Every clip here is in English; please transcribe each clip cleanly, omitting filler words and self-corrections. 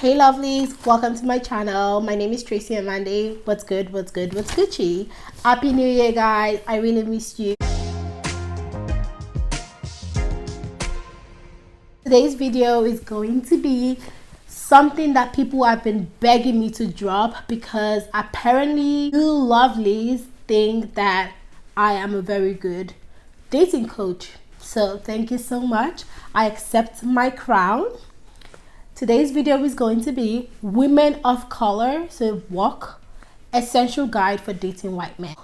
Hey lovelies, welcome to my channel. My name is tracyamande. What's good, what's Gucci? Happy New Year, guys. I really missed you. Today's video is going to be something that people have been begging me to drop because apparently you lovelies think that I am a very good dating coach. So thank you so much. I accept my crown. Today's video is going to be Women of Color, so WOC, Essential Guide for Dating White Men.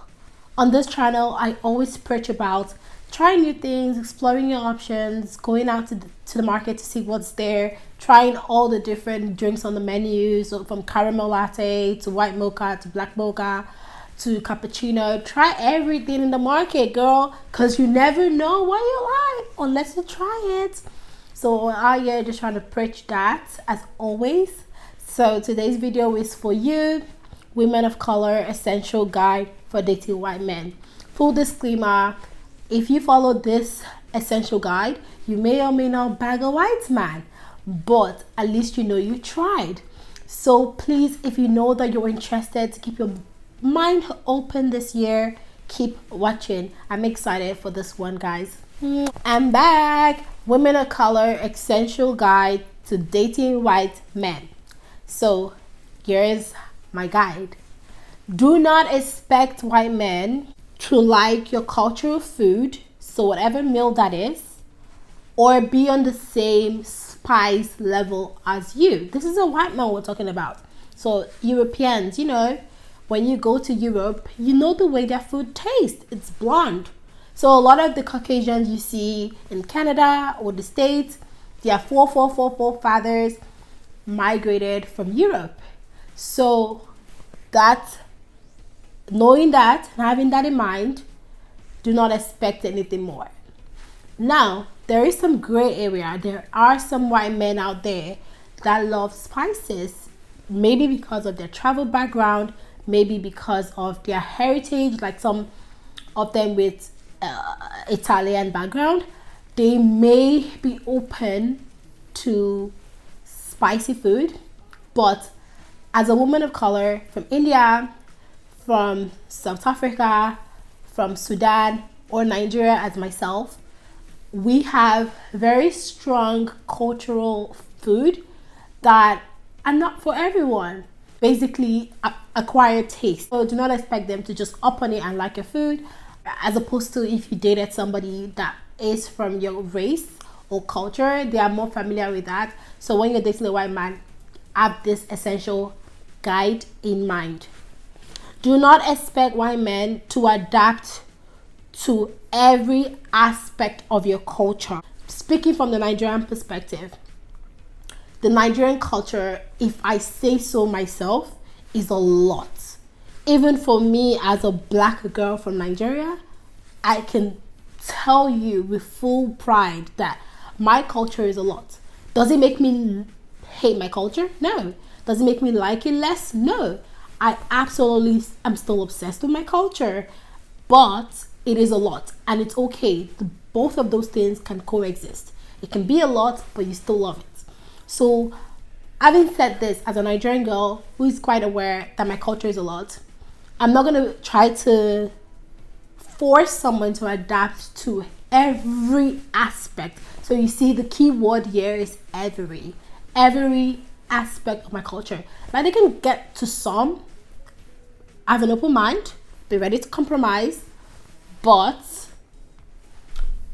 On this channel, I always preach about trying new things, exploring your options, going out to the market to see what's there, trying all the different drinks on the menu, so from caramel latte to white mocha to black mocha to cappuccino. Try everything in the market, girl, because you never know what you like unless you try it. So out here just trying to preach that as always. So today's video is for you, Women of Color, Essential Guide for Dating White Men. Full disclaimer, if you follow this essential guide, you may or may not bag a white man, but at least you know you tried. So please, if you know that you're interested, to keep your mind open this year, keep watching. I'm excited for this one, guys. I'm back. Women of Color, Essential Guide to Dating White Men. So here's my guide. Do not expect white men to like your cultural food, so whatever meal that is, or be on the same spice level as you. This is a white man we're talking about. So Europeans, you know, when you go to Europe, you know the way their food tastes. It's bland. So a lot of the Caucasians you see in Canada or the States, their forefathers migrated from Europe. So knowing that and having that in mind, do not expect anything more. Now, there is some gray area. There are some white men out there that love spices, maybe because of their travel background, maybe because of their heritage, like some of them with Italian background. They may be open to spicy food, but as a woman of color from India, from South Africa, from Sudan, or Nigeria as myself, we have very strong cultural food that are not for everyone. Basically, acquired taste. So do not expect them to just up on it and like your food, as opposed to if you dated somebody that is from your race or culture, they are more familiar with that. So when you're dating a white man, have this essential guide in mind. Do not expect white men to adapt to every aspect of your culture. Speaking from the Nigerian perspective, the Nigerian culture, if I say so myself, is a lot. Even for me as a black girl from Nigeria, I can tell you with full pride that my culture is a lot. Does it make me hate my culture? No. Does it make me like it less? No. I absolutely am still obsessed with my culture, but it is a lot and it's okay. Both of those things can coexist. It can be a lot, but you still love it. So having said this, as a Nigerian girl who is quite aware that my culture is a lot, I'm not going to try to force someone to adapt to every aspect. So you see, the key word here is every aspect of my culture. Like, they can get to some, have an open mind, be ready to compromise, but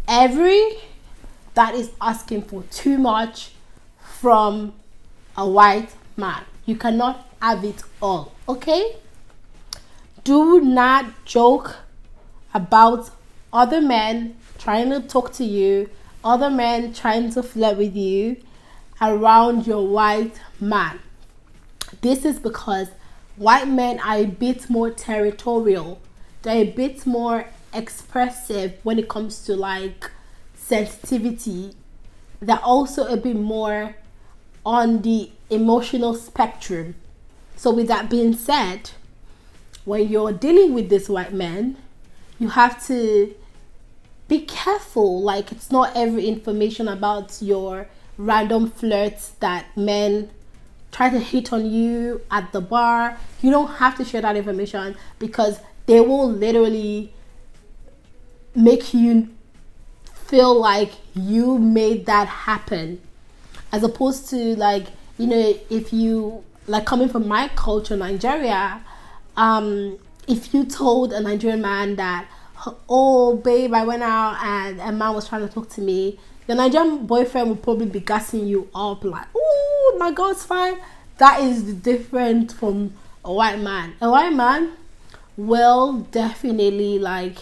that is asking for too much from a white man. You cannot have it all, okay? Do not joke about other men trying to talk to you, other men trying to flirt with you around your white man. This is because white men are a bit more territorial. They're a bit more expressive when it comes to like sensitivity. They're also a bit more on the emotional spectrum. So with that being said, when you're dealing with this white man, you have to be careful. Like, it's not every information about your random flirts that men try to hit on you at the bar, you don't have to share that information, because they will literally make you feel like you made that happen, as opposed to, like, you know, if you, like, coming from my culture, Nigeria, if you told a Nigerian man that, oh babe, I went out and a man was trying to talk to me, your Nigerian boyfriend would probably be gassing you up like, oh my God, it's fine. That is different from a white man. A white man will definitely, like,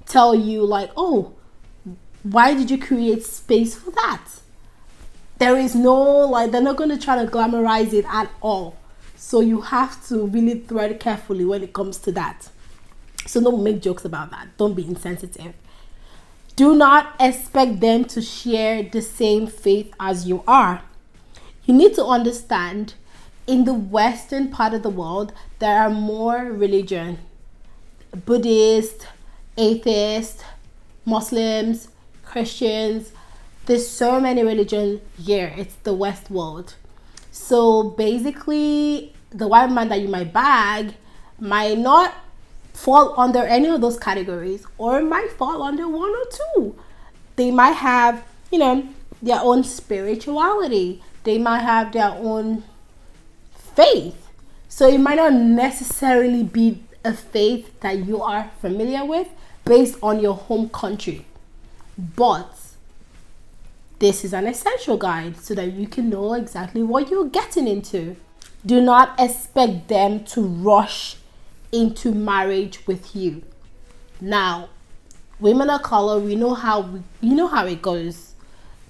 tell you, like, oh, why did you create space for that? There is no, like, they're not going to try to glamorize it at all. So you have to really thread carefully when it comes to that. So don't make jokes about that. Don't be insensitive. Do not expect them to share the same faith as you are. You need to understand, in the Western part of the world, there are more religion. Buddhist, atheist, Muslims, Christians. There's so many religions here. It's the West world. So basically, the white man that you might bag might not fall under any of those categories, or might fall under one or two. They might have, you know, their own spirituality. They might have their own faith. So it might not necessarily be a faith that you are familiar with based on your home country. But this is an essential guide so that you can know exactly what you're getting into. Do not expect them to rush into marriage with you. Now, women of color, we know how it goes.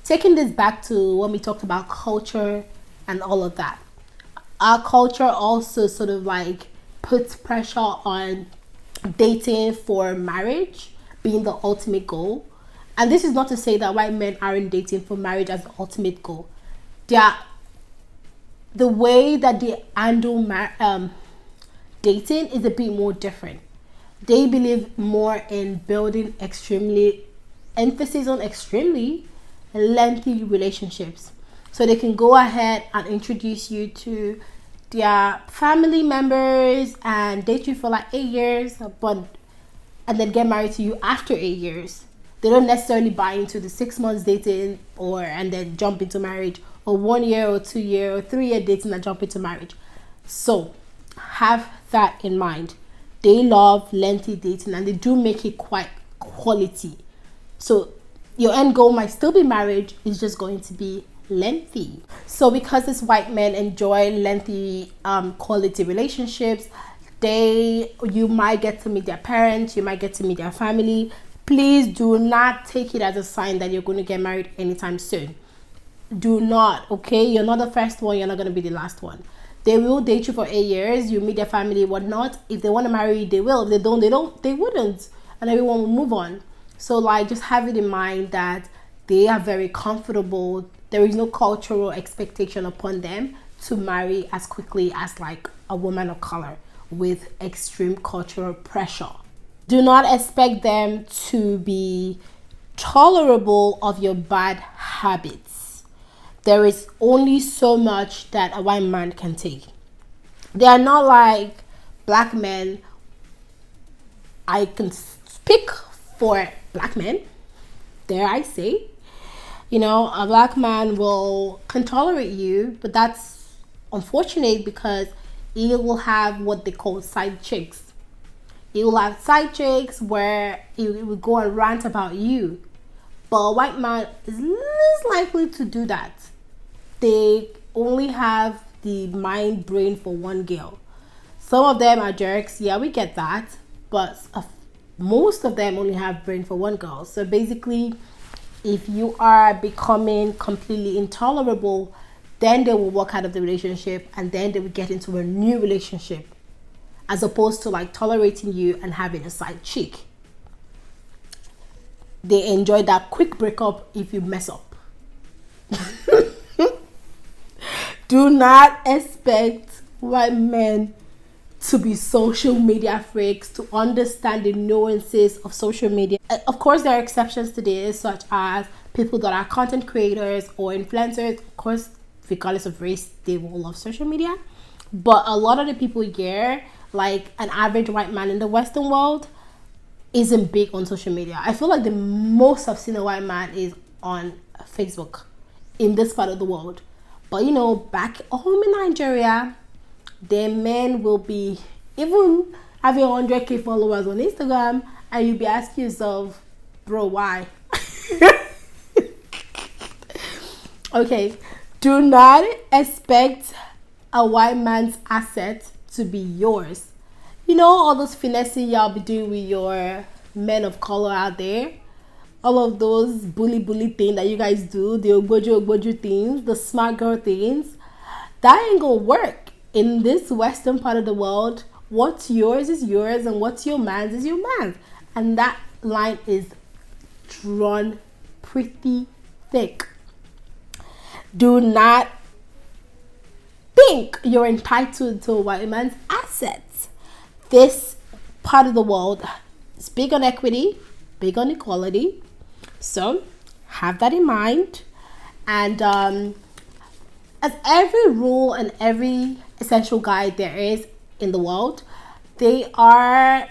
Taking this back to when we talked about culture and all of that, our culture also sort of like puts pressure on dating for marriage being the ultimate goal. And this is not to say that white men aren't dating for marriage as the ultimate goal. The way that they handle dating is a bit more different. They believe more in building emphasis on extremely lengthy relationships. So they can go ahead and introduce you to their family members and date you for like 8 years, and then get married to you after 8 years. They don't necessarily buy into the 6 months dating and then jump into marriage, or 1 year or 2 year or 3 year dating and jump into marriage. So have that in mind. They love lengthy dating, and they do make it quite quality. So your end goal might still be marriage, it's just going to be lengthy. So because these white men enjoy lengthy quality relationships, you might get to meet their parents, you might get to meet their family. Please do not take it as a sign that you're going to get married anytime soon. Do not, okay? You're not the first one, you're not going to be the last one. They will date you for 8 years, you meet their family, whatnot. If they want to marry you, they will. If they don't, they wouldn't. And everyone will move on. So, like, just have it in mind that they are very comfortable. There is no cultural expectation upon them to marry as quickly as, like, a woman of color with extreme cultural pressure. Do not expect them to be tolerable of your bad habits. There is only so much that a white man can take. They are not like black men. I can speak for black men, dare I say. You know, a black man can tolerate you, but that's unfortunate because he will have what they call side chicks. He will have side chicks where he will go and rant about you. But a white man is less likely to do that. They only have the brain for one girl. Some of them are jerks, yeah, we get that. But most of them only have brain for one girl. So basically, if you are becoming completely intolerable, then they will walk out of the relationship and then they will get into a new relationship, as opposed to like tolerating you and having a side chick. They enjoy that quick breakup if you mess up. Do not expect white men to be social media freaks, to understand the nuances of social media. Of course, there are exceptions to this, such as people that are content creators or influencers. Of course, regardless of race, they will love social media. But a lot of the people here, like an average white man in the Western world, isn't big on social media. I feel like the most I've seen a white man is on Facebook in this part of the world. But you know, back home in Nigeria, their men will be even having 100k followers on Instagram, and you'll be asking yourself, bro, why? Okay, do not expect a white man's asset to be yours. You know, all those finessing y'all be doing with your men of color out there, all of those bully things that you guys do, the ogboju things, the smart girl things, that ain't gonna work in this Western part of the world. What's yours is yours, and what's your man's is your man's, and that line is drawn pretty thick. Do not think you're entitled to a white man's assets. This part of the world is big on equity, big on equality. So have that in mind. And as every rule and every essential guide there is in the world, they are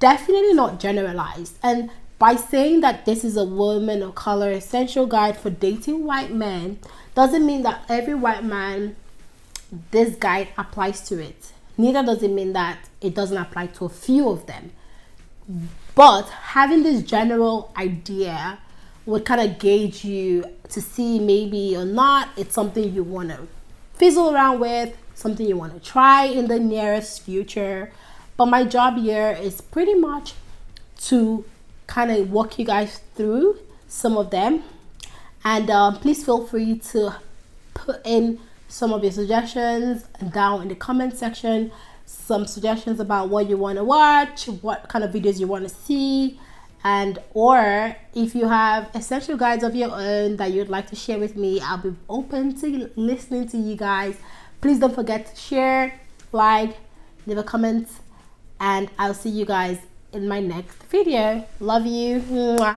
definitely not generalized. And by saying that this is a woman of color essential guide for dating white men doesn't mean that every white man this guide applies to it. Neither does it mean that it doesn't apply to a few of them. But having this general idea would kind of gauge you to see maybe or not it's something you want to fizzle around with, something you want to try in the nearest future. But my job here is pretty much to kind of walk you guys through some of them. And please feel free to put in some of your suggestions down in the comment section, some suggestions about what you want to watch, what kind of videos you want to see, and or if you have essential guides of your own that you'd like to share with me, I'll be open to listening to you guys. Please don't forget to share, like, leave a comment, and I'll see you guys in my next video. Love you. Mwah.